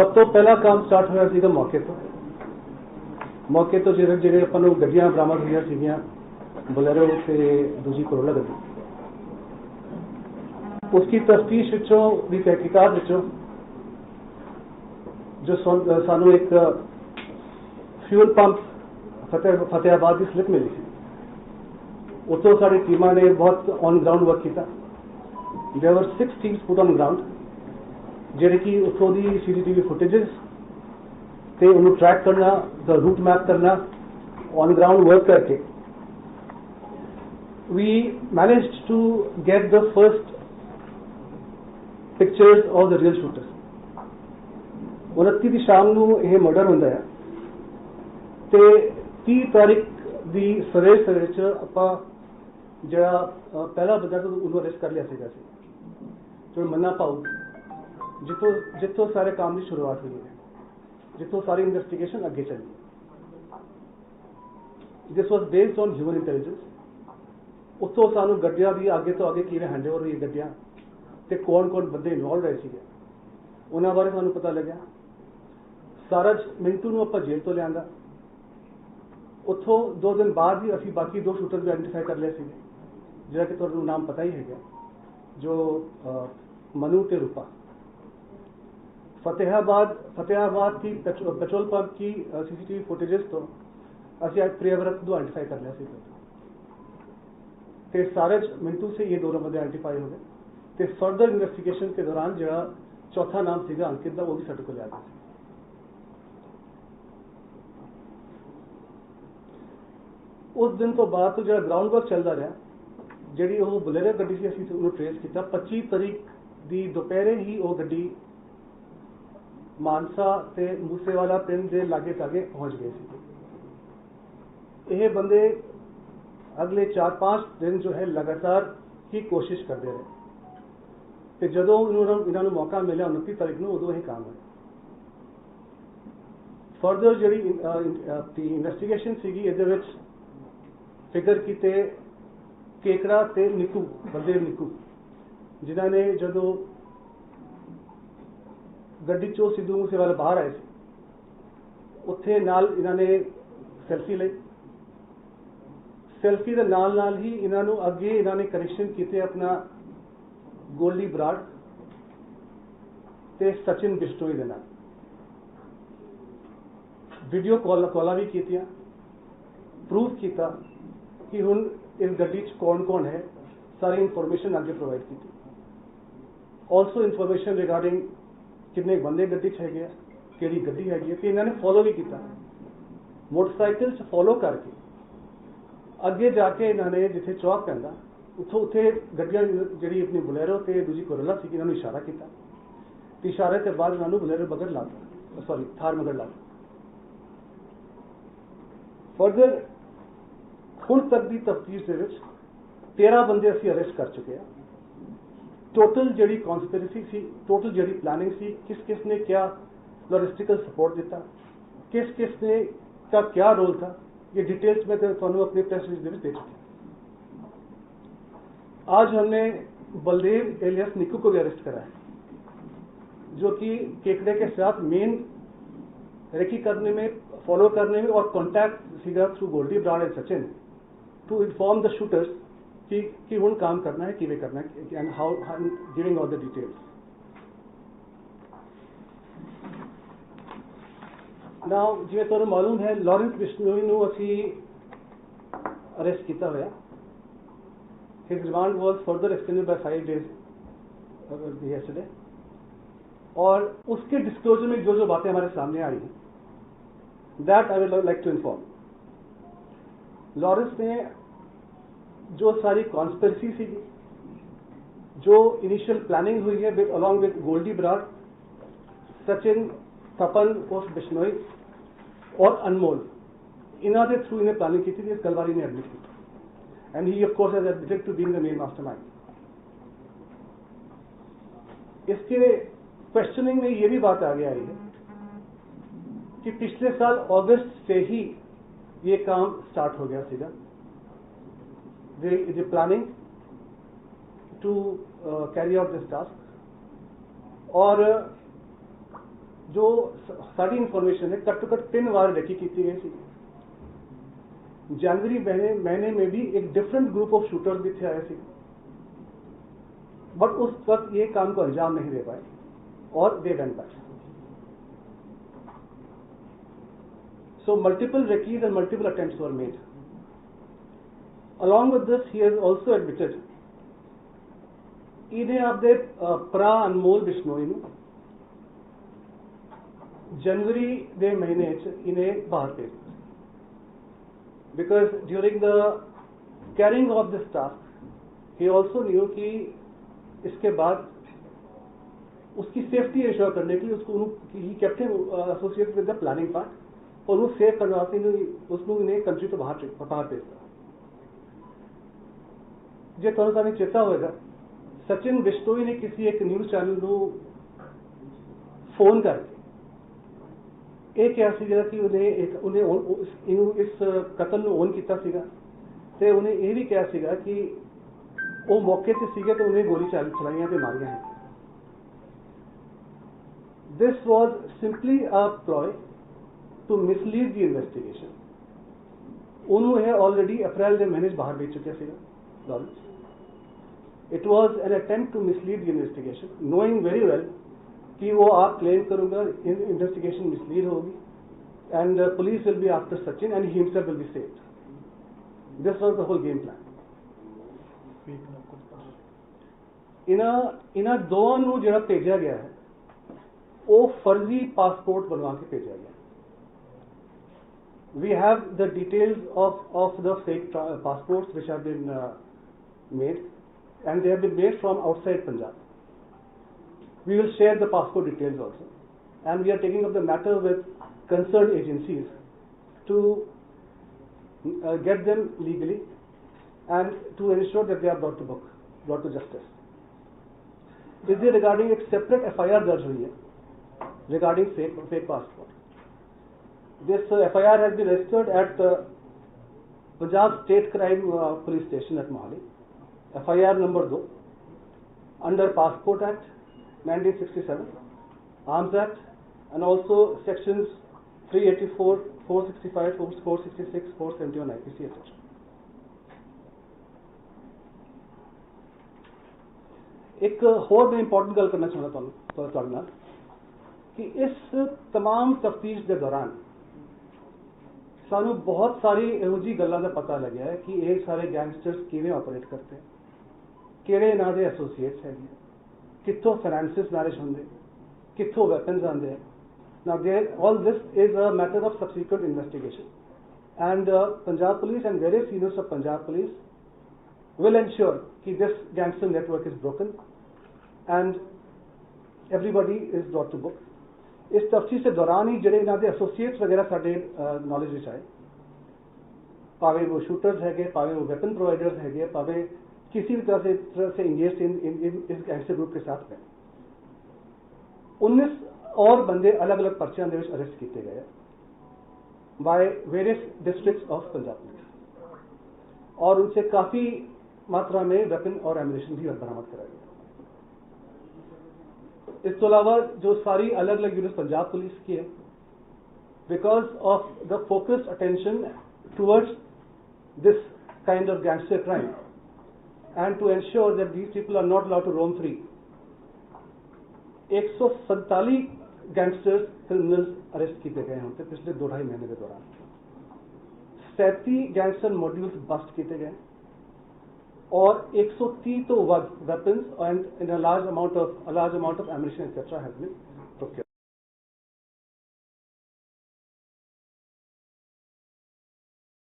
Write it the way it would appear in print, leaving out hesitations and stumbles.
सब तो पहला काम स्टार्ट होया सीगा मौके तो ਜਿਹੜੇ ਆਪਾਂ ਨੂੰ ਗੱਡੀਆਂ ਬਰਾਮਦ ਹੋਈਆਂ ਸੀਗੀਆਂ ਬਲੈਰੋ ਤੇ ਦੂਜੀ ਕਰੋਲਾ ਗੱਡੀ उसकी तफ्तीश विचों दी तहकीकात विचों जो सानू एक फ्यूल पंप फतेहाबाद की स्लिप मिली थी उतो साड़ी टीमां ने बहुत ऑन ग्राउंड वर्क किया there were 6 teams put on ground जेडे कि उतो दी सीसीटीवी फुटेजेस ते उन्हें ट्रैक करना द रूट मैप करना ऑन ग्राउंड वर्क करके we managed to get the first pictures of the real shooters 29 की शाम ਨੂੰ ਇਹ ਮਰਡਰ ਹੁੰਦਾ ਹੈ ਤੇ 30 ਤਾਰੀਖ ਦੀ ਸਵੇਰੇ ਚ ਆਪਾਂ ਜਿਹੜਾ ਪਹਿਲਾ ਬੰਦਾ ਤੋਂ ਉਹਨੂੰ ਅਰੈਸਟ ਕਰ ਲਿਆ ਸੀਗਾ ਜੋ ਮੰਨਾ ਪਾਉ ਜਿੱਥੋਂ ਸਾਰੇ ਕੰਮ ਦੀ ਸ਼ੁਰੂਆਤ ਹੋਈ ਹੈ ਜਿੱਥੋਂ ਸਾਰੀ ਇਨਵੈਸਟੀਗੇਸ਼ਨ ਅੱਗੇ ਚੱਲੀ ਦਿਸ ਵਾਸ ਬੇਸਡ ਔਨ ਹਿਊਮਨ ਇੰਟੈਲੀਜੈਂਸ ਉੱਥੋਂ ਸਾਨੂੰ ਗੱਡੀਆਂ ਦੀ ਅੱਗੇ ਤੋਂ ਅੱਗੇ ਕਿਵੇਂ ਹੈਂਡਓਵਰ ਹੋਈ ਗੱਡੀਆਂ ਤੇ ਕੌਣ ਬੰਦੇ ਇਨਵੋਲਵ ਰਹੇ ਸੀਗੇ ਉਹਨਾਂ ਬਾਰੇ ਸਾਨੂੰ ਪਤਾ ਲੱਗਿਆ ਸਾਰਜ ਮਿੰਟੂ ਨੂੰ ਆਪਾਂ ਜੇਲ੍ਹ ਤੋਂ ਲਿਆਂਦਾ ਉੱਥੋਂ 2 ਦਿਨ ਬਾਅਦ ਹੀ ਅਸੀਂ ਬਾਕੀ 2 ਸ਼ੂਟਰ ਵੀ ਆਇਡੈਂਟੀਫਾਈ ਕਰ ਲਏ ਸੀਗੇ ਜਿਹੜਾ ਕਿ ਤੁਹਾਨੂੰ ਨਾਮ ਪਤਾ ਹੀ ਹੈਗਾ ਜੋ मनु ਤੇ रूपा फतेहाबाद की पेट्रोल पंप की सीसीटीवी फुटेजेस तो असि आज प्रियव्रत को आइडेंटिफाई कर लिया ते सारज मिंटू से ये दोनों बंदे आइडेंटिफाई हो गए ते फर्दर इन्वेस्टिगेशन के दौरान जो चौथा नाम सीगा अंकित का वो भी साडे को लिया गया उस दिन तो बाद तो जो ग्राउंड वर्क चलता रहा जी वो बुलेरो गड्डी से असीं उन्होंने ट्रेस किया 25 तारीख की दोपहरे ही वो गड्डी मानसा ते मूसेवाला पिंड के लागे तागे पहुंच गए थे ये बंदे अगले 4-5 दिन जो है लगातार ही कोशिश करते रहे ਤੇ ਜਦੋਂ ਇਹਨਾਂ ਨੂੰ ਮੌਕਾ ਮਿਲਿਆ 29 ਤਾਰੀਖ ਨੂੰ ਉਦੋਂ ਇਹ ਕੰਮ ਹੋਇਆ ਫਰਦਰ ਜਿਹੜੀ ਦੀ ਇਨਵੈਸਟੀਗੇਸ਼ਨ ਸੀਗੀ ਇਹਦੇ ਵਿੱਚ ਫਿਗਰ ਕੀਤੇ ਕੇਕੜਾ ਤੇ ਨਿੱਕੂ ਬਲਦੇਵ ਨਿੱਕੂ ਜਿਨ੍ਹਾਂ ਨੇ ਜਦੋਂ ਗੱਡੀ ਚੋਂ ਸਿੱਧੂ ਮੂਸੇਵਾਲਾ ਬਾਹਰ ਆਏ ਸੀ ਉੱਥੇ ਨਾਲ ਇਹਨਾਂ ਨੇ ਸੈਲਫੀ ਲਈ ਸੈਲਫੀ ਦੇ ਨਾਲ ਹੀ ਇਹਨਾਂ ਨੂੰ ਅੱਗੇ ਇਹਨਾਂ ਨੇ ਕਨੈਕਸ਼ਨ ਕੀਤੇ ਆਪਣਾ गोल्डी बराड़ ते सचिन बिश्नोई दे नाल वीडियो कॉल भी कीतियां प्रूव किया कि हुण इस गड्डी च कौन है सारी इंफॉर्मेशन आगे प्रोवाइड की ऑल्सो इंफॉर्मेशन रिगार्डिंग कितने बंदे गड्डी च है किहड़ी गड्डी हैगी ते इन्होंने फॉलो भी किया मोटरसाइकिल च फॉलो करके अगे जाके इन्होंने जिथे चौक पैंदा उत्थे गड्डियां जी अपनी बुलेरो ते दूजी कोरोला सी इन्होंने इशारा किया इशारे के बाद इन्होंने बुलेरो मगर ला सॉरी थार मगर ला फर्दर हुण तक की तफ्तीश दे विच 13 बंदे असीं अरेस्ट कर चुके हैं टोटल जी कॉन्स्पिरेसी सी टोटल जी प्लानिंग सी किस ने क्या लॉजिस्टिकल सपोर्ट दिता किस ने का क्या रोल था ये डिटेल्स में तुहानूं अपनी प्रेस रिलीज दे चुके हैं आज हमने बलदेव एलियस निक्कू को भी अरेस्ट करा है जो कि केकड़े के साथ मेन रेकी करने में फॉलो करने में और कॉन्टैक्ट सीधा through Goldy Brar and Sachin to inform the shooters कि हुण काम करना है किवें करना है and how giving all the details now जिवें तुहानूं मालूम है लॉरेंस बिश्नोई नूं असीं अरेस्ट किया होया His remand was further extended by 5 days yesterday. और उसके डिस्क्लोजर में जो बातें हमारे सामने आई हैं that I would like to inform Lawrence ने जो सारी कॉन्स्पिरेसी थी जो इनिशियल प्लानिंग हुई है अलॉन्ग विद गोल्डी बराड़ सचिन तपन उर्फ बिश्नोई और अनमोल इन्हों के थ्रू इन्हें प्लानिंग की थी कलवारी ने एडमिट की and he of course has admitted to being the main mastermind इसके क्वेश्चनिंग में ये भी बात आगे आई है कि पिछले साल अगस्त से ही ये काम स्टार्ट हो गया सीधा the planning to carry out this task और जो सारी इन्फॉर्मेशन है कट टू कट 3 बार रेकी की गई थी। जनवरी महीने में भी एक डिफरेंट ग्रुप ऑफ शूटर्स भी थे आए थे, बट उस वक्त ये काम को अंजाम नहीं दे पाए और they went back. So multiple recce's and multiple attempts were made. Along with this, he has also admitted इन्हें आपदे प्रा अनमोल बिश्नोई नूं जनवरी दे महीने इन्हें बाहर भेज, because during the carrying of this task he also knew कि इसके बाद उसकी सेफ्टी इंश्योर करने के लिए उसको he kept him associated with the planning part और वो सेव करने वास्ते उसनों इन्हें कंट्री तो बाहर भेजता। जे तुहानूं सारे चेता होएगा सचिन बिश्नोई ने किसी एक न्यूज़ चैनल को फोन करके ये क्या सीगा कि उन्हें इस कतल नूं ओन कीता सीगा ते उन्हें ये भी क्या सीगा कि वो मौके ते सीगे तो उन्हें गोली चलाइयां ते मारियां हैं। This was simply a ploy to mislead the investigation. उन्होंने ऑलरेडी अप्रैल के महीने बाहर भेज चुके सीगा। It was an attempt to mislead the investigation, knowing very well कि वो आप क्लेम करूंगा इन्वेस्टिगेशन मिसलीड होगी and police will be after Sachin and he himself will be saved. This was the whole game plan. इन्हां दोवां नूं जिहड़ा भेजा गया है वो फर्जी पासपोर्ट बनवा के भेजा गया। We have the details of the fake passports which have been made, and they have been made from outside Punjab. We will share the passport details also, and we are taking up the matter with concerned agencies to get them legally and to ensure that they are brought to justice. Is there regarding a separate FIR दर्ज हुई है regarding fake passport? This FIR has been registered at Punjab State Crime Police Station at Mohali. FIR number 2 under Passport Act 1967, Arms Act, and also sections 384, 465, 466, 471 IPC, etc. एक होर मैं important गल करना चाहता तुहाडे नाल कि इस तमाम तफ्तीश के दौरान सानू बहुत सारी इहो जी गल्लां दा पता लग्या है कि ये सारे गैंगस्टर्स किवें ऑपरेट करते हैं, किहड़े इन्हां दे एसोसीएट्स हैं, कित्थों फाइनेंसिस मैनेज होंदे, कित्थों वेपन्स आंदे हैं। Now there all this is a matter of subsequent investigation and Punjab police and various seniors of Punjab police will ensure कि this gangster network is broken and everybody is brought to book. इस तफ्तीश के दौरान ही जिहड़े इन्हां दे एसोसीएट्स वगैरह साडे नॉलेज विच आए, भावें वो शूटर्स है, भावें वो वेपन प्रोवाइडर्स है, भावें किसी भी तरह से इंगेज इन इस गैंगस्टर ग्रुप के साथ में 19 और बंदे अलग अलग पर्चियां दे विच अरेस्ट किए गए by various districts of Punjab police और उनसे काफी मात्रा में वेपन और एम्यूनिशन भी बरामद कराया गया। इस तो अलावा जो सारी अलग अलग यूनिट पंजाब पुलिस की है, because of the focused attention towards this kind of gangster crime and to ensure that these people are not allowed to roam free, 147 gangsters criminals arrest किए गए हैं पिछले 2-2.5 महीने के दौरान। 37 गैंगस्टर मॉड्यूल्स बस्ट किए गए और 130 तो weapons and a large amount of ammunition etc. has been